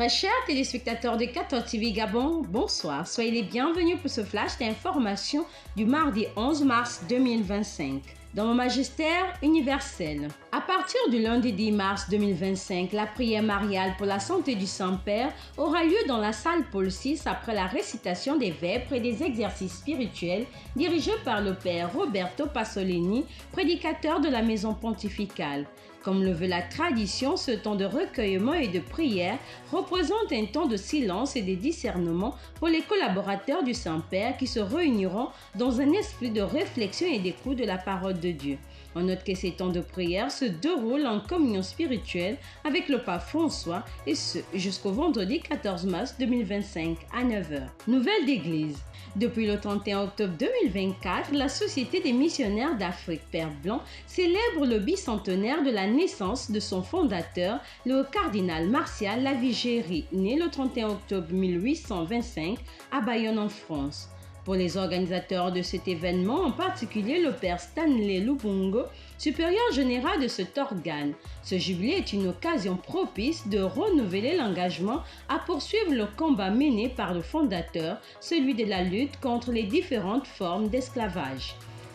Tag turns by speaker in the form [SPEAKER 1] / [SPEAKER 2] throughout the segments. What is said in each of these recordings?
[SPEAKER 1] Très chers téléspectateurs de 14 TV Gabon, bonsoir. Soyez les bienvenus pour ce flash d'information du mardi 11 mars 2025. Dans le magistère universel. À partir du lundi 10 mars 2025, la prière mariale pour la santé du Saint-Père aura lieu dans la salle Paul VI après la récitation des vêpres et des exercices spirituels dirigés par le Père Roberto Pasolini, prédicateur de la maison pontificale. Comme le veut la tradition, ce temps de recueillement et de prière représente un temps de silence et de discernement pour les collaborateurs du Saint-Père qui se réuniront dans un esprit de réflexion et d'écoute de la parole de Dieu. On note que ces temps de prière se déroulent en communion spirituelle avec le pape François et ce jusqu'au vendredi 14 mars 2025 à 9h. Nouvelle d'église. Depuis le 31 octobre 2024, la Société des missionnaires d'Afrique Père Blanc célèbre le bicentenaire de la naissance de son fondateur, le cardinal Martial Lavigéry, né le 31 octobre 1825 à Bayonne en France. Pour les organisateurs de cet événement, en particulier le père Stanley Lubungo, supérieur général de cet organe, ce jubilé est une occasion propice de renouveler l'engagement à poursuivre le combat mené par le fondateur, celui de la lutte contre les différentes formes d'esclavage.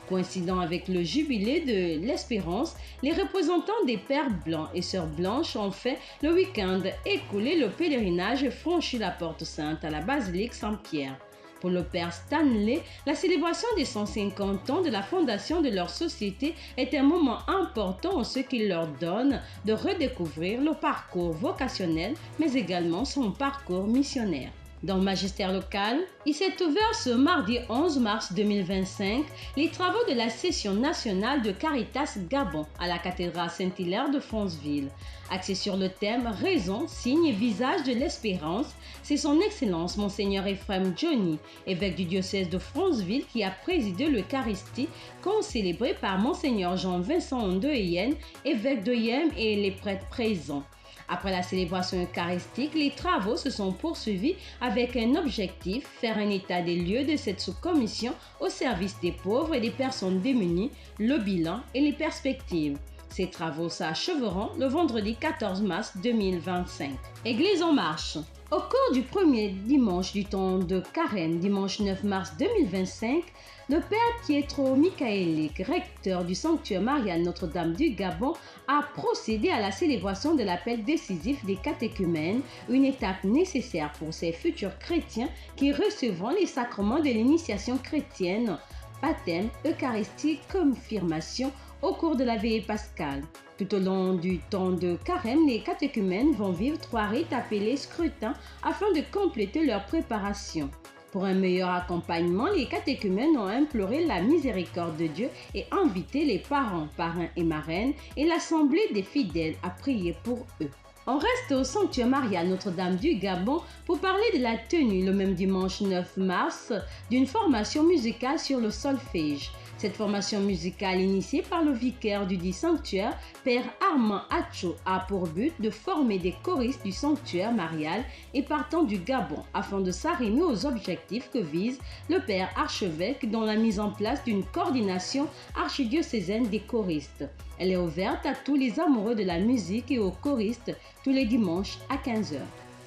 [SPEAKER 1] Coïncidant avec le jubilé de l'Espérance, les représentants des Pères Blancs et Sœurs Blanches ont fait le week-end écoulé le pèlerinage et franchi la Porte Sainte à la basilique Saint-Pierre. Pour le père Stanley, la célébration des 150 ans de la fondation de leur société est un moment important en ce qu'il leur donne de redécouvrir le parcours vocationnel, mais également son parcours missionnaire. Dans le magistère local, il s'est ouvert ce mardi 11 mars 2025 les travaux de la session nationale de Caritas Gabon à la cathédrale Saint-Hilaire de Franceville. Axé sur le thème « Raison, signe et visage de l'espérance », c'est son Excellence Monseigneur Ephraim Johnny, évêque du diocèse de Franceville, qui a présidé l'Eucharistie, concélébrée par Monseigneur Jean-Vincent Ondoyen, évêque de Yem et les prêtres présents. Après la célébration eucharistique, les travaux se sont poursuivis avec un objectif, faire un état des lieux de cette sous-commission au service des pauvres et des personnes démunies, le bilan et les perspectives. Ces travaux s'achèveront le vendredi 14 mars 2025. Église en marche. Au cours du premier dimanche du temps de Carême, dimanche 9 mars 2025, le père Pietro Michaelic, recteur du sanctuaire marial Notre-Dame du Gabon, a procédé à la célébration de l'appel décisif des catéchumènes, une étape nécessaire pour ces futurs chrétiens qui recevront les sacrements de l'initiation chrétienne, baptême, Eucharistie, confirmation au cours de la veillée pascale. Tout au long du temps de Carême, les catéchumènes vont vivre 3 rites appelés scrutins afin de compléter leur préparation. Pour un meilleur accompagnement, les catéchumènes ont imploré la miséricorde de Dieu et invité les parents, parrains et marraines et l'assemblée des fidèles à prier pour eux. On reste au sanctuaire marial Notre-Dame du Gabon pour parler de la tenue le même dimanche 9 mars d'une formation musicale sur le solfège. Cette formation musicale initiée par le vicaire du dit sanctuaire, Père Armand Acho, a pour but de former des choristes du sanctuaire marial et partant du Gabon afin de s'arrimer aux objectifs que vise le Père archevêque dans la mise en place d'une coordination archidiocésaine des choristes. Elle est ouverte à tous les amoureux de la musique et aux choristes tous les dimanches à 15h.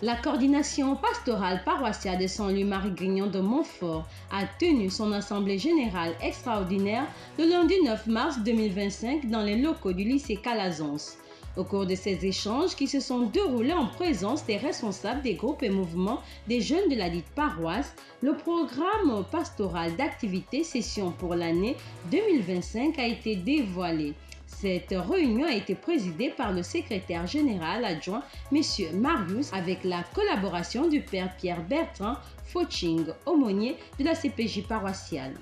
[SPEAKER 1] La coordination pastorale paroissiale de Saint-Louis-Marie-Grignon de Montfort a tenu son assemblée générale extraordinaire le lundi 9 mars 2025 dans les locaux du lycée Calazans. Au cours de ces échanges qui se sont déroulés en présence des responsables des groupes et mouvements des jeunes de la dite paroisse, le programme pastoral d'activité session pour l'année 2025 a été dévoilé. Cette réunion a été présidée par le secrétaire général adjoint M. Marius avec la collaboration du père Pierre Bertrand Fauching, aumônier de la CPJ paroissiale.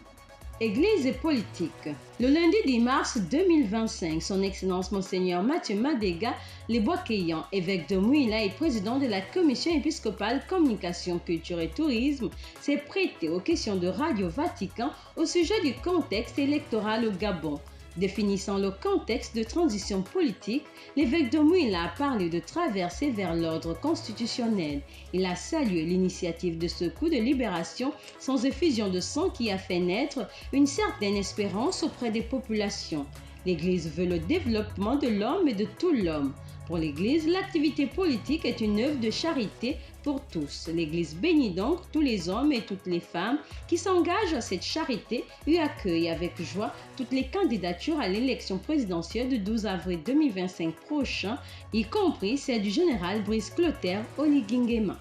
[SPEAKER 1] Église et politique. Le lundi 10 mars 2025, son Excellence Monseigneur Mathieu Madega Lebois-Keyan, évêque de Mouila et président de la Commission épiscopale Communication, Culture et Tourisme, s'est prêté aux questions de Radio Vatican au sujet du contexte électoral au Gabon. Définissant le contexte de transition politique, l'évêque de Mouila a parlé de traversée vers l'ordre constitutionnel. Il a salué l'initiative de ce coup de libération sans effusion de sang qui a fait naître une certaine espérance auprès des populations. L'Église veut le développement de l'homme et de tout l'homme. Pour l'Église, l'activité politique est une œuvre de charité pour tous. L'Église bénit donc tous les hommes et toutes les femmes qui s'engagent à cette charité et accueille avec joie toutes les candidatures à l'élection présidentielle du 12 avril 2025 prochain, y compris celle du général Brice Clotaire Oligui-Nguema.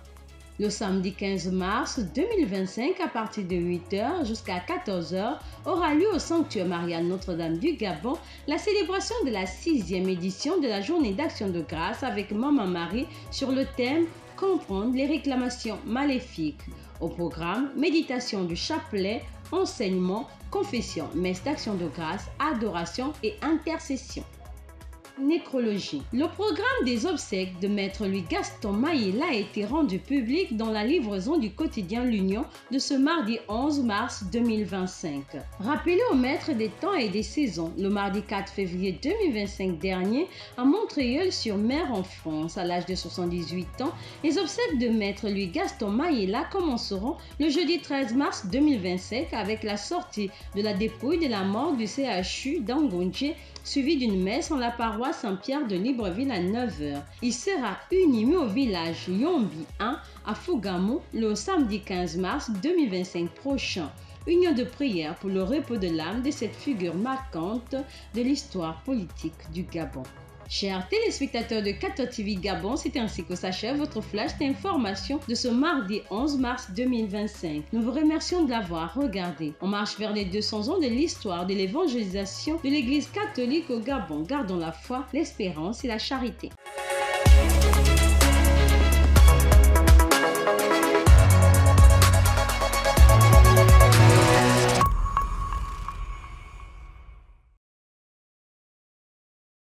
[SPEAKER 1] Le samedi 15 mars 2025, à partir de 8h jusqu'à 14h, aura lieu au sanctuaire Marianne Notre-Dame du Gabon la célébration de la 6e édition de la Journée d'Action de Grâce avec Maman Marie sur le thème « Comprendre les réclamations maléfiques ». Au programme, méditation du chapelet, enseignement, confession, messe d'Action de Grâce, adoration et intercession. Nécrologie. Le programme des obsèques de Maître Louis Gaston Maïla a été rendu public dans la livraison du quotidien L'Union de ce mardi 11 mars 2025. Rappelé au maître des temps et des saisons, le mardi 4 février 2025 dernier, à Montreuil-sur-Mer en France, à l'âge de 78 ans, les obsèques de Maître Louis Gaston Maïla commenceront le jeudi 13 mars 2025 avec la sortie de la dépouille de la mort du CHU d'Angonje, suivi d'une messe en la paroisse Saint-Pierre de Libreville à 9h. Il sera inhumé au village Yombi 1 à Fougamou le samedi 15 mars 2025 prochain. Union de prière pour le repos de l'âme de cette figure marquante de l'histoire politique du Gabon. Chers téléspectateurs de 4 TV Gabon, c'est ainsi que s'achève votre flash d'information de ce mardi 11 mars 2025. Nous vous remercions de l'avoir regardé. On marche vers les 200 ans de l'histoire de l'évangélisation de l'Église catholique au Gabon. Gardons la foi, l'espérance et la charité.